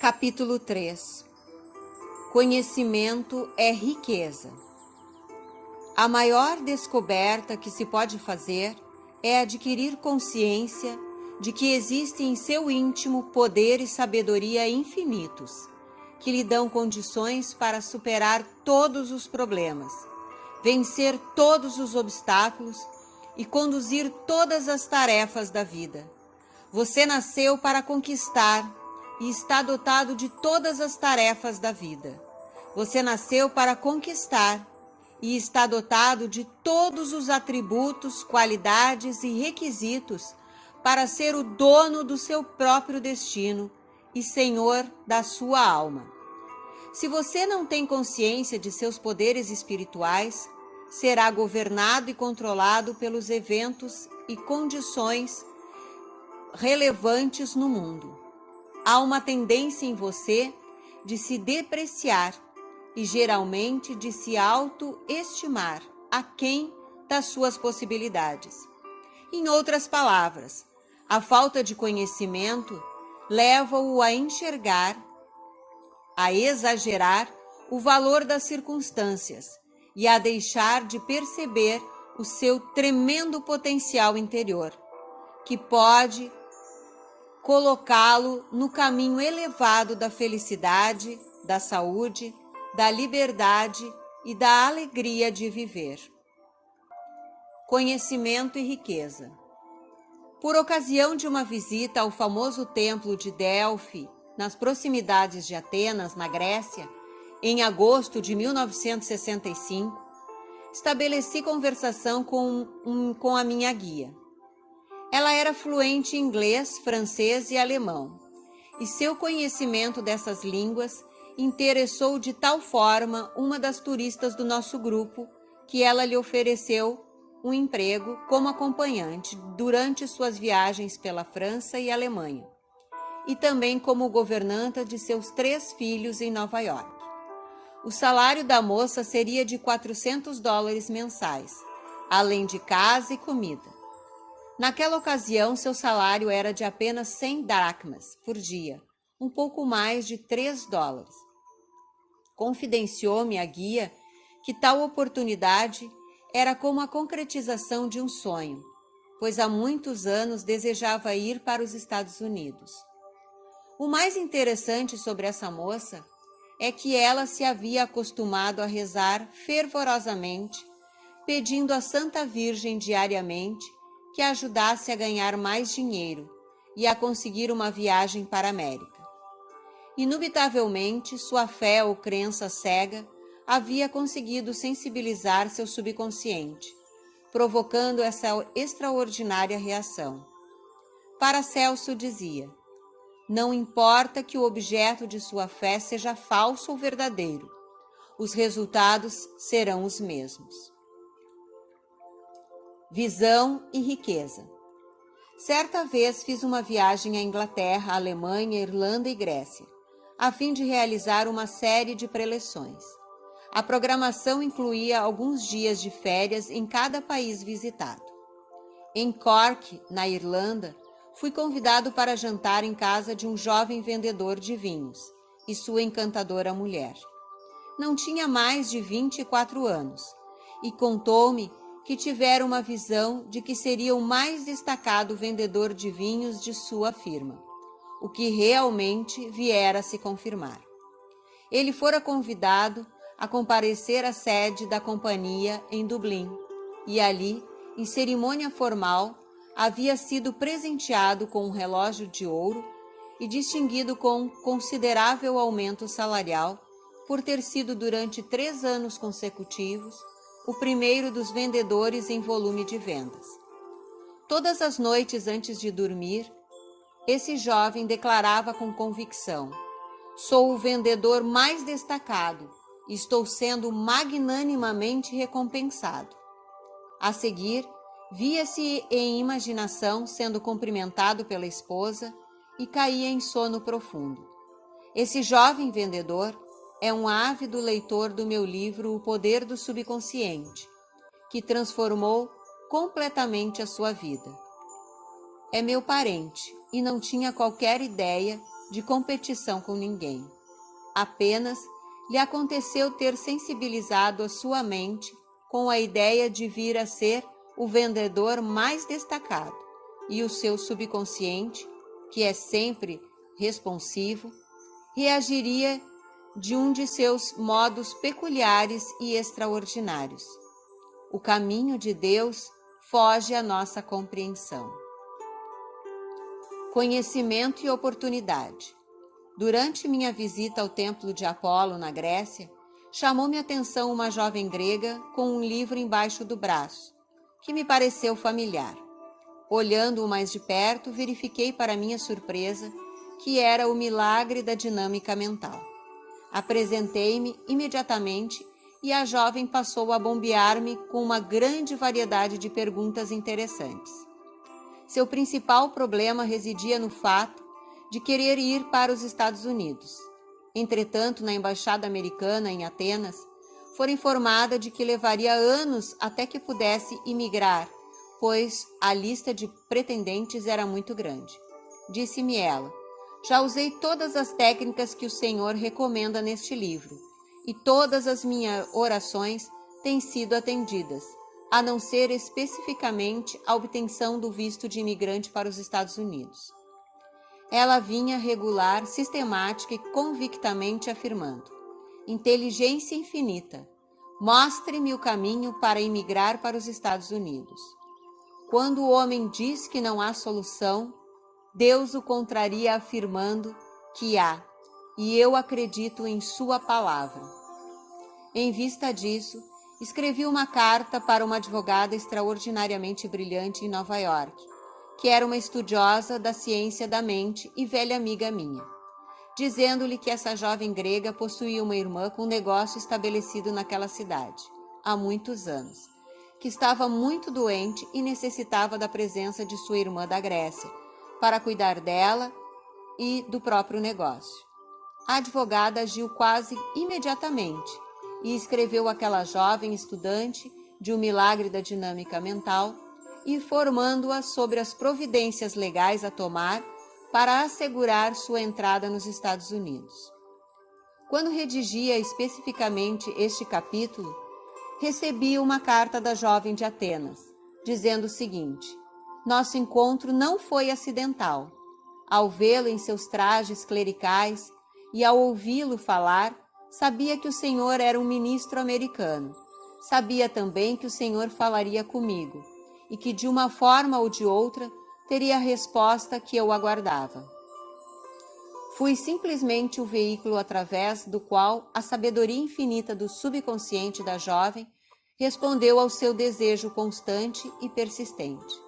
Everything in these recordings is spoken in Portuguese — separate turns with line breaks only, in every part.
Capítulo 3. Conhecimento é riqueza. A maior descoberta que se pode fazer é adquirir consciência de que existe em seu íntimo poder e sabedoria infinitos, que lhe dão condições para superar todos os problemas, vencer todos os obstáculos e conduzir todas as tarefas da vida. Você nasceu para conquistar e está dotado de todas as tarefas da vida. Você nasceu para conquistar e está dotado de todos os atributos, qualidades e requisitos para ser o dono do seu próprio destino e senhor da sua alma. Se você não tem consciência de seus poderes espirituais, será governado e controlado pelos eventos e condições relevantes no mundo. Há uma tendência em você de se depreciar e geralmente de se autoestimar aquém das suas possibilidades. Em outras palavras, a falta de conhecimento leva-o a enxergar, a exagerar o valor das circunstâncias e a deixar de perceber o seu tremendo potencial interior, que pode colocá-lo no caminho elevado da felicidade, da saúde, da liberdade e da alegria de viver. Conhecimento e riqueza. Por ocasião de uma visita ao famoso templo de Delfi, nas proximidades de Atenas, na Grécia, em agosto de 1965, estabeleci conversação com a minha guia. Ela era fluente em inglês, francês e alemão, e seu conhecimento dessas línguas interessou de tal forma uma das turistas do nosso grupo que ela lhe ofereceu um emprego como acompanhante durante suas viagens pela França e Alemanha, e também como governanta de seus 3 filhos em Nova York. O salário da moça seria de $400 mensais, além de casa e comida. Naquela ocasião, seu salário era de apenas 100 dracmas por dia, um pouco mais de $3. Confidenciou-me a guia que tal oportunidade era como a concretização de um sonho, pois há muitos anos desejava ir para os Estados Unidos. O mais interessante sobre essa moça é que ela se havia acostumado a rezar fervorosamente, pedindo à Santa Virgem diariamente que a ajudasse a ganhar mais dinheiro e a conseguir uma viagem para a América. Indubitavelmente, sua fé ou crença cega havia conseguido sensibilizar seu subconsciente, provocando essa extraordinária reação. Paracelso dizia: não importa que o objeto de sua fé seja falso ou verdadeiro, os resultados serão os mesmos. Visão e riqueza. Certa vez fiz uma viagem à Inglaterra, Alemanha, Irlanda e Grécia, a fim de realizar uma série de preleções. A programação incluía alguns dias de férias em cada país visitado. Em Cork, na Irlanda, fui convidado para jantar em casa de um jovem vendedor de vinhos e sua encantadora mulher. Não tinha mais de 24 anos e contou-me que tivera uma visão de que seria o mais destacado vendedor de vinhos de sua firma, o que realmente viera a se confirmar. Ele fora convidado a comparecer à sede da companhia em Dublin e ali, em cerimônia formal, havia sido presenteado com um relógio de ouro e distinguido com considerável aumento salarial por ter sido durante 3 anos consecutivos o primeiro dos vendedores em volume de vendas. Todas as noites antes de dormir, esse jovem declarava com convicção: sou o vendedor mais destacado e estou sendo magnanimamente recompensado. A seguir, via-se em imaginação sendo cumprimentado pela esposa e caía em sono profundo. Esse jovem vendedor é um ávido leitor do meu livro O Poder do Subconsciente, que transformou completamente a sua vida. É meu parente e não tinha qualquer ideia de competição com ninguém. Apenas lhe aconteceu ter sensibilizado a sua mente com a ideia de vir a ser o vendedor mais destacado, e o seu subconsciente, que é sempre responsivo, reagiria de um de seus modos peculiares e extraordinários. O caminho de Deus foge à nossa compreensão. Conhecimento e oportunidade. Durante minha visita ao templo de Apolo, na Grécia, chamou-me a atenção uma jovem grega com um livro embaixo do braço, que me pareceu familiar. Olhando-o mais de perto, verifiquei para minha surpresa que era o milagre da dinâmica mental. Apresentei-me imediatamente e a jovem passou a bombear-me com uma grande variedade de perguntas interessantes. Seu principal problema residia no fato de querer ir para os Estados Unidos. Entretanto, na embaixada americana em Atenas, fora informada de que levaria anos até que pudesse imigrar, pois a lista de pretendentes era muito grande. Disse-me ela: já usei todas as técnicas que o Senhor recomenda neste livro, e todas as minhas orações têm sido atendidas, a não ser especificamente a obtenção do visto de imigrante para os Estados Unidos. Ela vinha regular, sistemática e convictamente afirmando: inteligência infinita, mostre-me o caminho para imigrar para os Estados Unidos. Quando o homem diz que não há solução, Deus o contraria afirmando que há, e eu acredito em sua palavra. Em vista disso, escrevi uma carta para uma advogada extraordinariamente brilhante em Nova York, que era uma estudiosa da ciência da mente e velha amiga minha, dizendo-lhe que essa jovem grega possuía uma irmã com um negócio estabelecido naquela cidade, há muitos anos, que estava muito doente e necessitava da presença de sua irmã da Grécia, para cuidar dela e do próprio negócio. A advogada agiu quase imediatamente e escreveu àquela jovem estudante de um milagre da dinâmica mental, informando-a sobre as providências legais a tomar para assegurar sua entrada nos Estados Unidos. Quando redigia especificamente este capítulo, recebi uma carta da jovem de Atenas, dizendo o seguinte: nosso encontro não foi acidental. Ao vê-lo em seus trajes clericais e ao ouvi-lo falar, sabia que o Senhor era um ministro americano. Sabia também que o Senhor falaria comigo e que, de uma forma ou de outra, teria a resposta que eu aguardava. Fui simplesmente o veículo através do qual a sabedoria infinita do subconsciente da jovem respondeu ao seu desejo constante e persistente.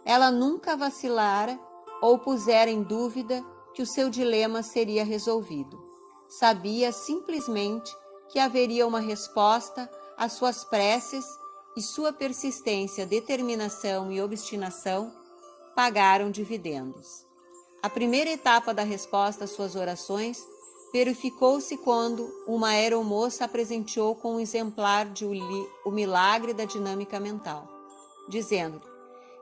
Ela nunca vacilara ou pusera em dúvida que o seu dilema seria resolvido. Sabia simplesmente que haveria uma resposta às suas preces e sua persistência, determinação e obstinação pagaram dividendos. A primeira etapa da resposta às suas orações verificou-se quando uma aeromoça a presenteou com um exemplar de O Milagre da Dinâmica Mental, dizendo-lhe: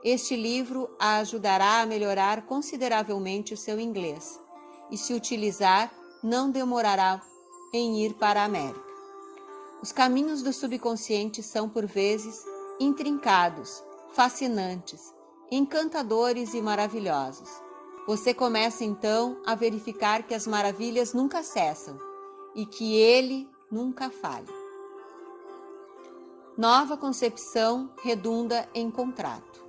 este livro a ajudará a melhorar consideravelmente o seu inglês e, se utilizar, não demorará em ir para a América. Os caminhos do subconsciente são, por vezes, intrincados, fascinantes, encantadores e maravilhosos. Você começa, então, a verificar que as maravilhas nunca cessam e que ele nunca falha. Nova concepção redunda em contrato.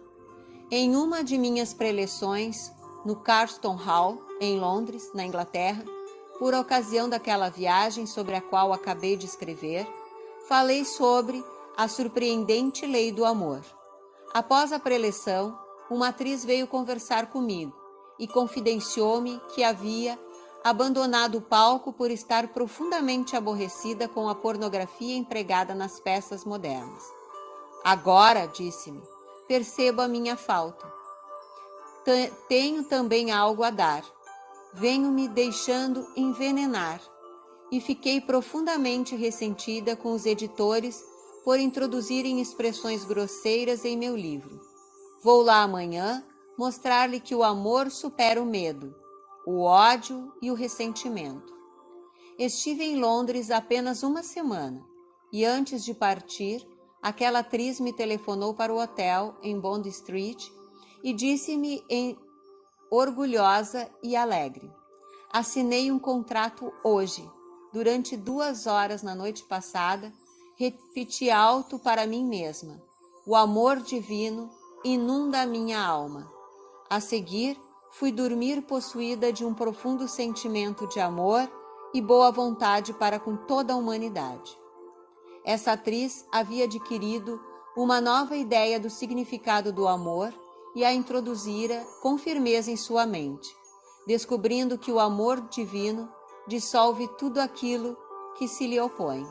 Em uma de minhas preleções no Carston Hall, em Londres, na Inglaterra, por ocasião daquela viagem sobre a qual acabei de escrever, falei sobre a surpreendente lei do amor. Após a preleção, uma atriz veio conversar comigo e confidenciou-me que havia abandonado o palco por estar profundamente aborrecida com a pornografia empregada nas peças modernas. Agora, disse-me, percebo a minha falta. Tenho também algo a dar. Venho me deixando envenenar e fiquei profundamente ressentida com os editores por introduzirem expressões grosseiras em meu livro. Vou lá amanhã mostrar-lhe que o amor supera o medo. o ódio e o ressentimento. Estive em Londres apenas uma semana e antes de partir, aquela atriz me telefonou para o hotel em Bond Street e disse-me orgulhosa e alegre: assinei um contrato hoje. Durante 2 horas na noite passada, repeti alto para mim mesma: o amor divino inunda a minha alma. A seguir, fui dormir possuída de um profundo sentimento de amor e boa vontade para com toda a humanidade. Essa atriz havia adquirido uma nova ideia do significado do amor e a introduzira com firmeza em sua mente, descobrindo que o amor divino dissolve tudo aquilo que se lhe opõe.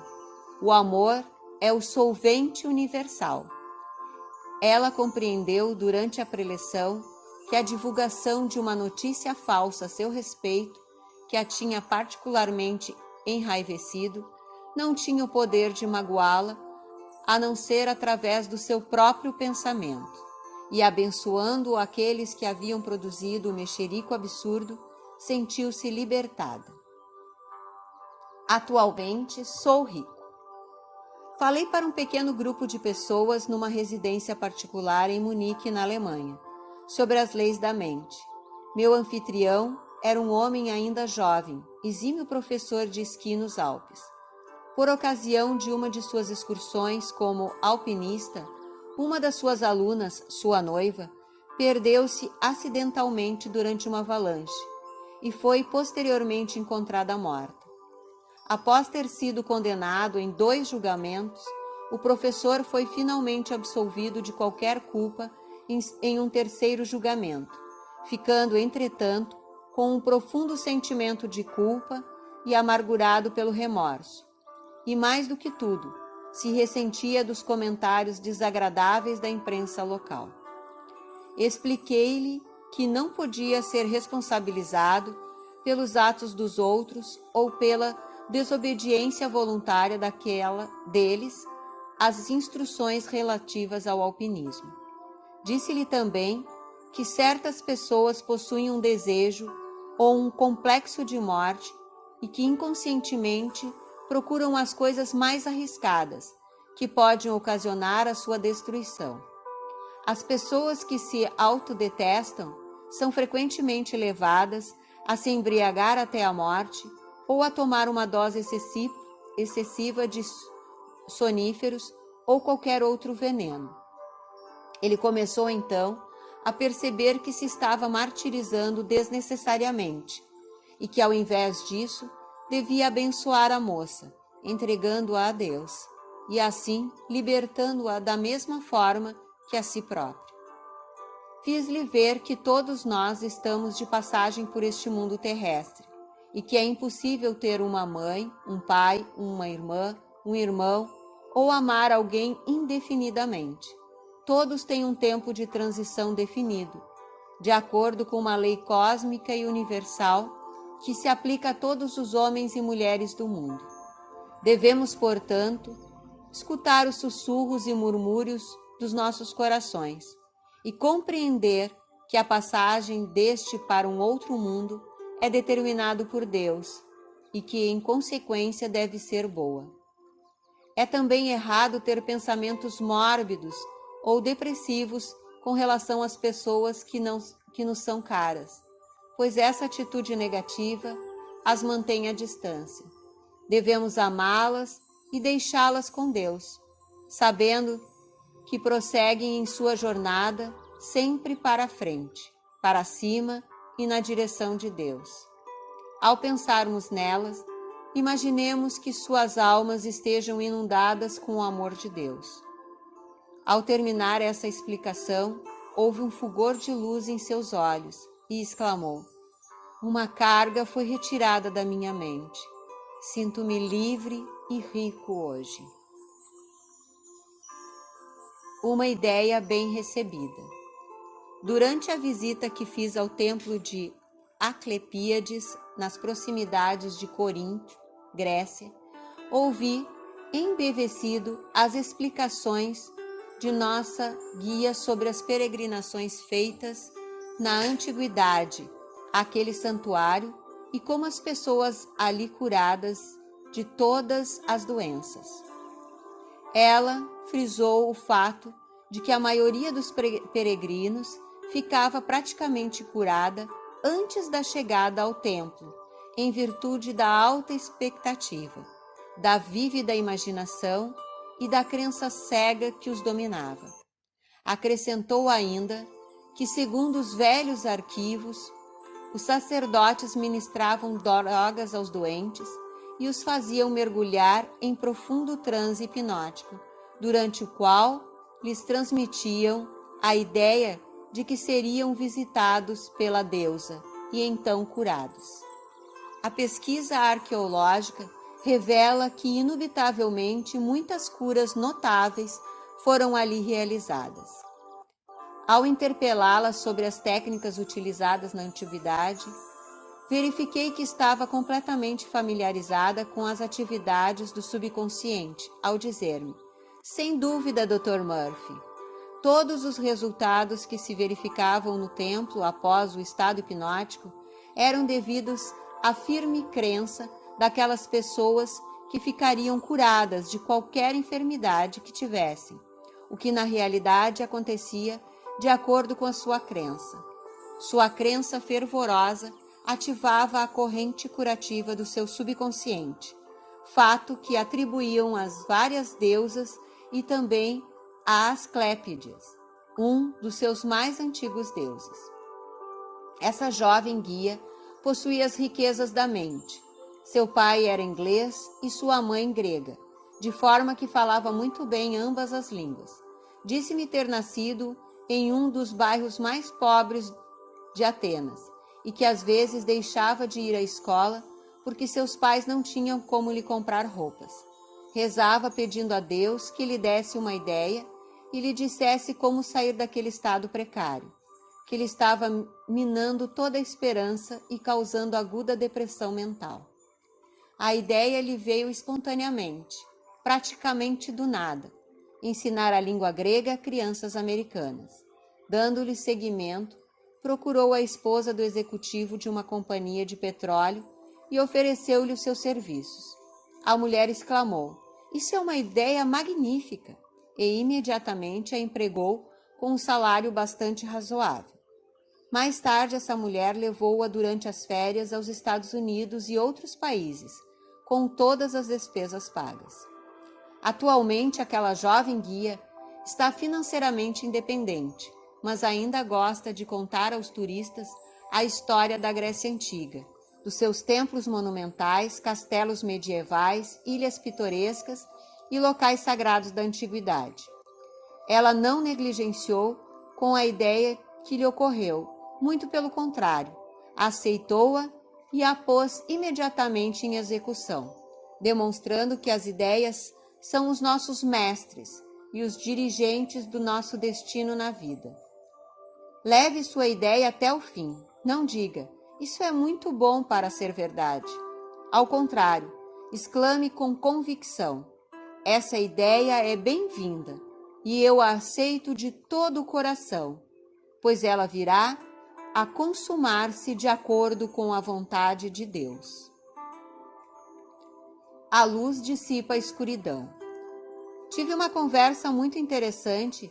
O amor é o solvente universal. Ela compreendeu durante a preleção que a divulgação de uma notícia falsa a seu respeito, que a tinha particularmente enraivecido, não tinha o poder de magoá-la, a não ser através do seu próprio pensamento, e abençoando aqueles que haviam produzido o mexerico absurdo, sentiu-se libertada. Atualmente sou rico. Falei para um pequeno grupo de pessoas numa residência particular em Munique, na Alemanha, sobre as leis da mente. Meu anfitrião era um homem ainda jovem, exímio professor de esqui nos Alpes. Por ocasião de uma de suas excursões como alpinista, uma das suas alunas, sua noiva, perdeu-se acidentalmente durante uma avalanche e foi posteriormente encontrada morta. Após ter sido condenado em 2 julgamentos, o professor foi finalmente absolvido de qualquer culpa em um 3º julgamento, ficando, entretanto, com um profundo sentimento de culpa e amargurado pelo remorso. E mais do que tudo, se ressentia dos comentários desagradáveis da imprensa local. Expliquei-lhe que não podia ser responsabilizado pelos atos dos outros ou pela desobediência voluntária deles às instruções relativas ao alpinismo. Disse-lhe também que certas pessoas possuem um desejo ou um complexo de morte e que inconscientemente procuram as coisas mais arriscadas, que podem ocasionar a sua destruição. As pessoas que se autodetestam são frequentemente levadas a se embriagar até a morte ou a tomar uma dose excessiva de soníferos ou qualquer outro veneno. Ele começou então a perceber que se estava martirizando desnecessariamente e que, ao invés disso, devia abençoar a moça, entregando-a a Deus, e assim libertando-a da mesma forma que a si próprio. Fiz-lhe ver que todos nós estamos de passagem por este mundo terrestre e que é impossível ter uma mãe, um pai, uma irmã, um irmão ou amar alguém indefinidamente. Todos têm um tempo de transição definido, de acordo com uma lei cósmica e universal que se aplica a todos os homens e mulheres do mundo. Devemos, portanto, escutar os sussurros e murmúrios dos nossos corações e compreender que a passagem deste para um outro mundo é determinado por Deus e que, em consequência, deve ser boa. É também errado ter pensamentos mórbidos ou depressivos com relação às pessoas que nos são caras, pois essa atitude negativa as mantém à distância. Devemos amá-las e deixá-las com Deus, sabendo que prosseguem em sua jornada sempre para a frente, para cima e na direção de Deus. Ao pensarmos nelas, imaginemos que suas almas estejam inundadas com o amor de Deus. Ao terminar essa explicação, houve um fulgor de luz em seus olhos e exclamou: uma carga foi retirada da minha mente. Sinto-me livre e rico hoje. Uma ideia bem recebida. Durante a visita que fiz ao templo de Asclepíades, nas proximidades de Corinto, Grécia, ouvi, embevecido, as explicações de nossa guia sobre as peregrinações feitas na antiguidade àquele santuário e como as pessoas ali curadas de todas as doenças. Ela frisou o fato de que a maioria dos peregrinos ficava praticamente curada antes da chegada ao templo, em virtude da alta expectativa, da vívida imaginação e da crença cega que os dominava. Acrescentou ainda que, segundo os velhos arquivos, os sacerdotes ministravam drogas aos doentes e os faziam mergulhar em profundo transe hipnótico, durante o qual lhes transmitiam a ideia de que seriam visitados pela deusa e então curados. A pesquisa arqueológica revela que, indubitavelmente, muitas curas notáveis foram ali realizadas. Ao interpelá-la sobre as técnicas utilizadas na antiguidade, verifiquei que estava completamente familiarizada com as atividades do subconsciente, ao dizer-me: sem dúvida, Dr. Murphy, todos os resultados que se verificavam no templo após o estado hipnótico eram devidos à firme crença daquelas pessoas que ficariam curadas de qualquer enfermidade que tivessem, o que na realidade acontecia de acordo com a sua crença. Sua crença fervorosa ativava a corrente curativa do seu subconsciente, fato que atribuíam às várias deusas e também a Asclépiades, um dos seus mais antigos deuses. Essa jovem guia possuía as riquezas da mente. Seu pai era inglês e sua mãe grega, de forma que falava muito bem ambas as línguas. Disse-me ter nascido em um dos bairros mais pobres de Atenas e que às vezes deixava de ir à escola porque seus pais não tinham como lhe comprar roupas. Rezava pedindo a Deus que lhe desse uma ideia e lhe dissesse como sair daquele estado precário, que lhe estava minando toda a esperança e causando aguda depressão mental. A ideia lhe veio espontaneamente, praticamente do nada: ensinar a língua grega a crianças americanas. Dando-lhe seguimento, procurou a esposa do executivo de uma companhia de petróleo e ofereceu-lhe os seus serviços. A mulher exclamou: "Isso é uma ideia magnífica!" e imediatamente a empregou com um salário bastante razoável. Mais tarde, essa mulher levou-a durante as férias aos Estados Unidos e outros países, com todas as despesas pagas. Atualmente, aquela jovem guia está financeiramente independente, mas ainda gosta de contar aos turistas a história da Grécia Antiga, dos seus templos monumentais, castelos medievais, ilhas pitorescas e locais sagrados da antiguidade. Ela não negligenciou com a ideia que lhe ocorreu, muito pelo contrário, aceitou-a e a pôs imediatamente em execução, demonstrando que as ideias são os nossos mestres e os dirigentes do nosso destino na vida. Leve sua ideia até o fim. Não diga: "Isso é muito bom para ser verdade." Ao contrário, exclame com convicção: "Essa ideia é bem-vinda e eu a aceito de todo o coração, pois ela virá a consumar-se de acordo com a vontade de Deus." A luz dissipa a escuridão. Tive uma conversa muito interessante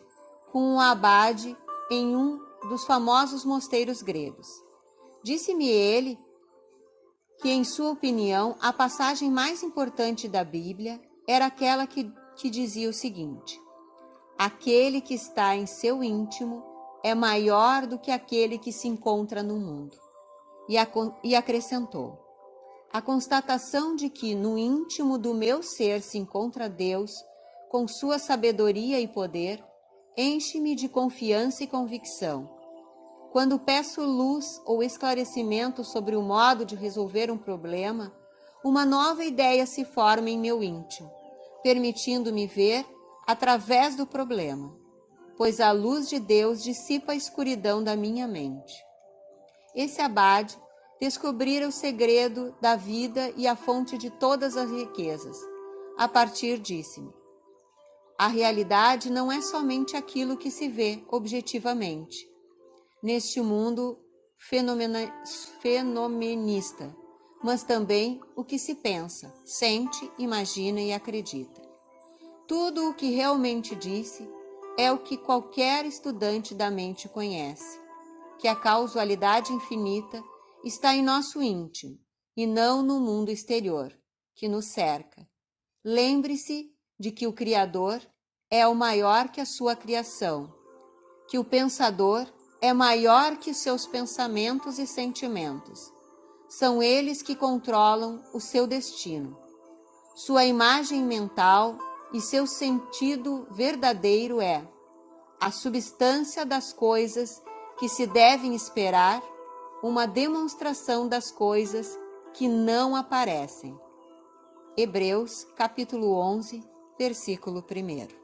com um abade em um dos famosos mosteiros gregos. Disse-me ele que, em sua opinião, a passagem mais importante da Bíblia era aquela que dizia o seguinte: "Aquele que está em seu íntimo é maior do que aquele que se encontra no mundo." E acrescentou: "A constatação de que no íntimo do meu ser se encontra Deus, com sua sabedoria e poder, enche-me de confiança e convicção. Quando peço luz ou esclarecimento sobre o modo de resolver um problema, uma nova ideia se forma em meu íntimo, permitindo-me ver através do problema, pois a luz de Deus dissipa a escuridão da minha mente." Esse abade descobrira o segredo da vida e a fonte de todas as riquezas. A partir, disse-me: "A realidade não é somente aquilo que se vê objetivamente. Neste mundo fenomenista, mas também o que se pensa, sente, imagina e acredita. Tudo o que realmente disse é o que qualquer estudante da mente conhece, que a causalidade infinita está em nosso íntimo e não no mundo exterior, que nos cerca. Lembre-se de que o Criador é o maior que a sua criação, que o pensador é maior que seus pensamentos e sentimentos. São eles que controlam o seu destino. Sua imagem mental e seu sentido verdadeiro é a substância das coisas que se devem esperar, uma demonstração das coisas que não aparecem. Hebreus, capítulo 11, versículo 1.